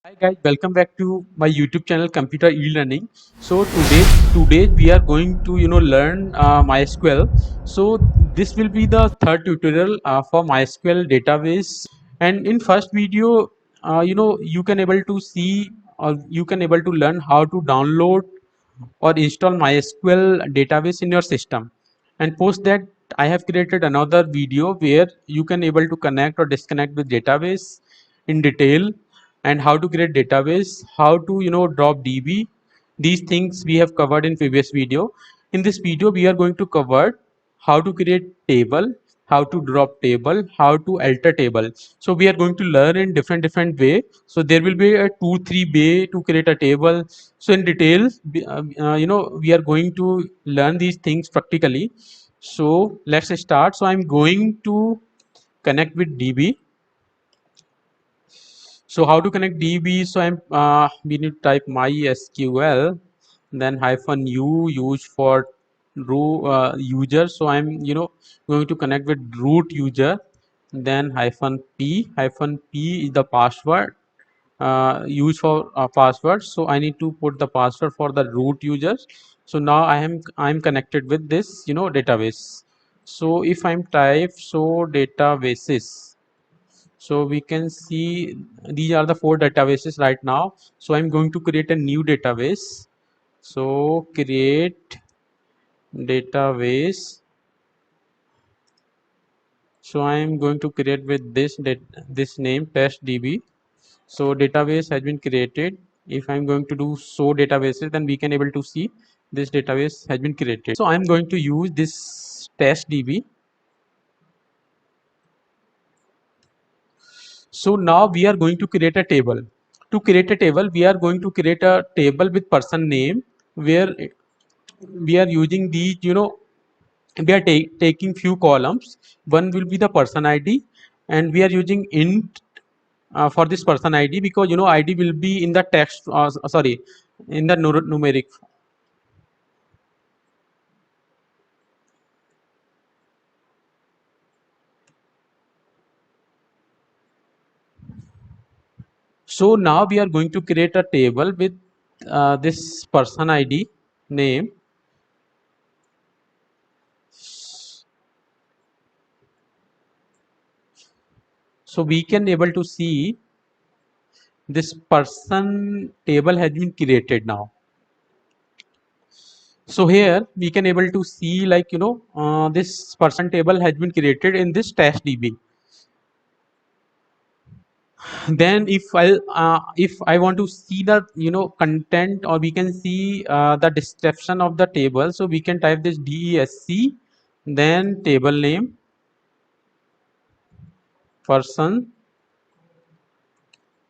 Hi guys, welcome back to my YouTube channel Computer eLearning. So today we are going to learn MySQL. So this will be the third tutorial for MySQL database. And in first video, you can able to see or you can able to learn how to download or install MySQL database in your system. And post that I have created another video where you can able to connect or disconnect with database in detail, and how to create database, how to drop DB. These things we have covered in previous video. In this video we are going to cover how to create table, how to drop table, how to alter table. So we are going to learn in different way. So there will be a 2-3 way to create a table. So in details we are going to learn these things practically. So let's start. So I'm going to connect with DB. So how to connect DB? So we need to type MySQL, then hyphen U use for user. So I'm going to connect with root user, then hyphen P is the password used for password. So I need to put the password for the root users. So now I'm connected with this database. So if I'm type databases, so we can see these are the four databases right now. So I'm going to create a new database. So create database. So I'm going to create with this name test DB. So database has been created. If I'm going to do show databases, then we can able to see this database has been created. So I'm going to use this test DB. So now we are going to create a table. To create a table, we are going to create a table with person name, where we are using these, we are taking few columns. One will be the person ID, and we are using int for this person ID, because ID will be in the text, sorry, in the numeric. So now we are going to create a table with this person ID name. So we can able to see this person table has been created now. So here we can able to see, like this person table has been created in this test DB. Then if I want to see the content, or we can see the description of the table, so we can type this DESC, then table name, person.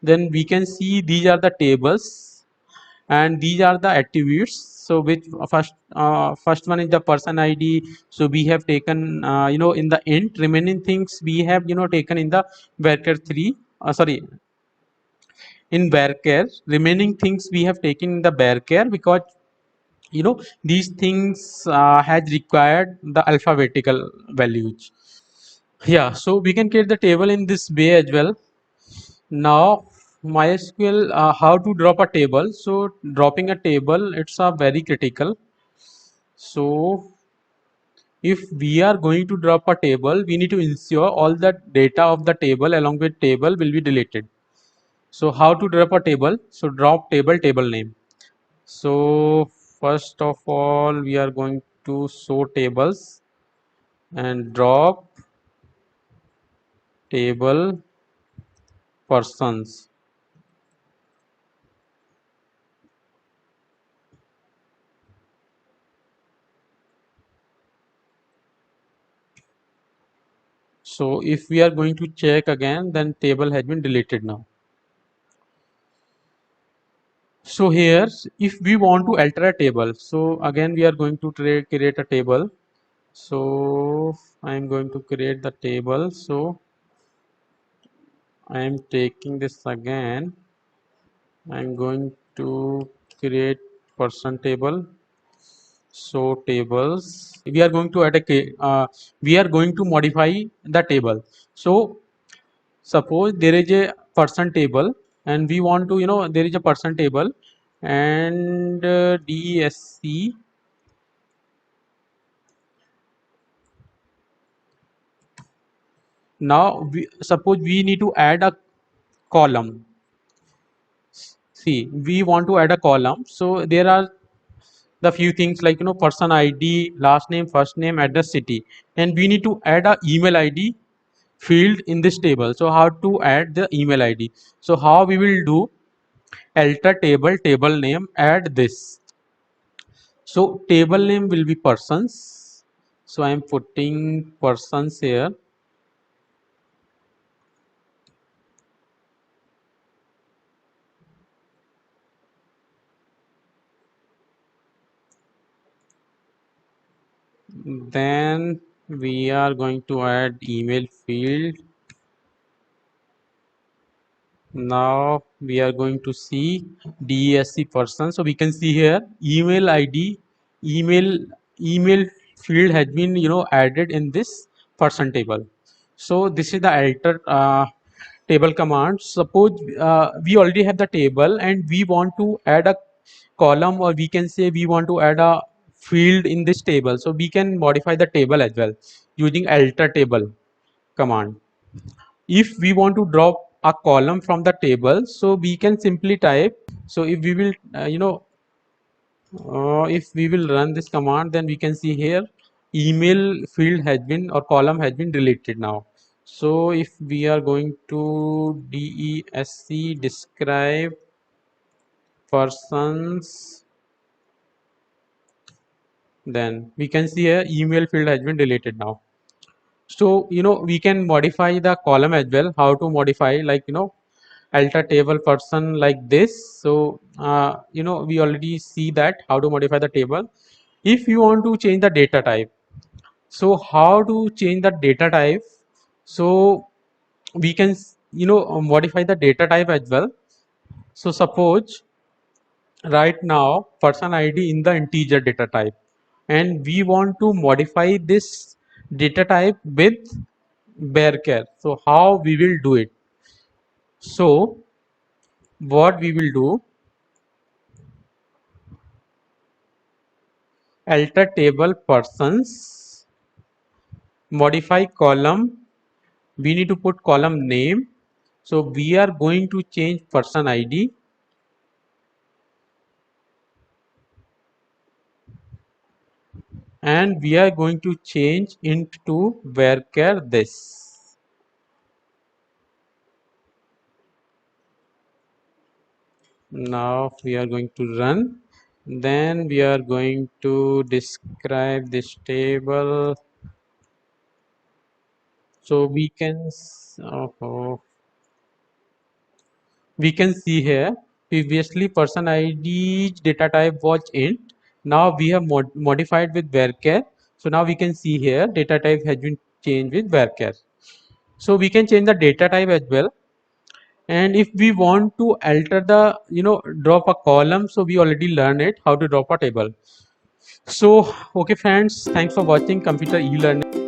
Then we can see these are the tables, and these are the attributes. So which first one is the person ID. So we have taken in the int. Remaining things we have taken in the varchar 3, sorry, in varchar. Remaining things we have taken in the varchar, because these things has required the alphabetical values. Yeah, so we can create the table in this way as well. Now MySQL, how to drop a table. So dropping a table, it's a very critical. So if we are going to drop a table, we need to ensure all the data of the table along with table will be deleted. So how to drop a table? So drop table name. So first of all we are going to show tables and drop table persons. So if we are going to check again, then table has been deleted now. So here, if we want to alter a table, so again we are going to create a table. So I am going to create the table. So I am taking this again. I am going to create person table. So tables, we are going to add we are going to modify the table. So suppose there is a person table, and we want to, there is a person table, and DSC. Now suppose we need to add a column. See, we want to add a column, so there are the few things like, person ID, last name, first name, address, city, and we need to add a email ID field in this table. So how to add the email ID? So how we will do? Alter table name, add this. So table name will be persons, so I am putting persons here. Then we are going to add email field. Now we are going to see DESC person. So we can see here email ID, email email field has been, added in this person table. So this is the alter table command. Suppose we already have the table and we want to add a column, or we can say we want to add a field in this table. So we can modify the table as well using alter table command. If we want to drop a column from the table, so we can simply type. So if we will if we will run this command, then we can see here email field has been, or column has been deleted now. So if we are going to DESC describe persons, then we can see here email field has been deleted now. So we can modify the column as well. How to modify? Like, alter table person like this. So we already see that how to modify the table. If you want to change the data type, so how to change the data type? So we can modify the data type as well. So suppose right now person ID in the integer data type, and we want to modify this data type with varchar. So how we will do it? So what we will do, alter table persons, modify column, we need to put column name. So we are going to change person ID, and we are going to change into varchar this. Now we are going to run, then we are going to describe this table. So we can see here previously person ID data type was int. Now we have modified with varchar. So now we can see here data type has been changed with varchar. So we can change the data type as well. And if we want to alter the, drop a column, so we already learned it how to drop a table. So okay friends, thanks for watching computer e-learning.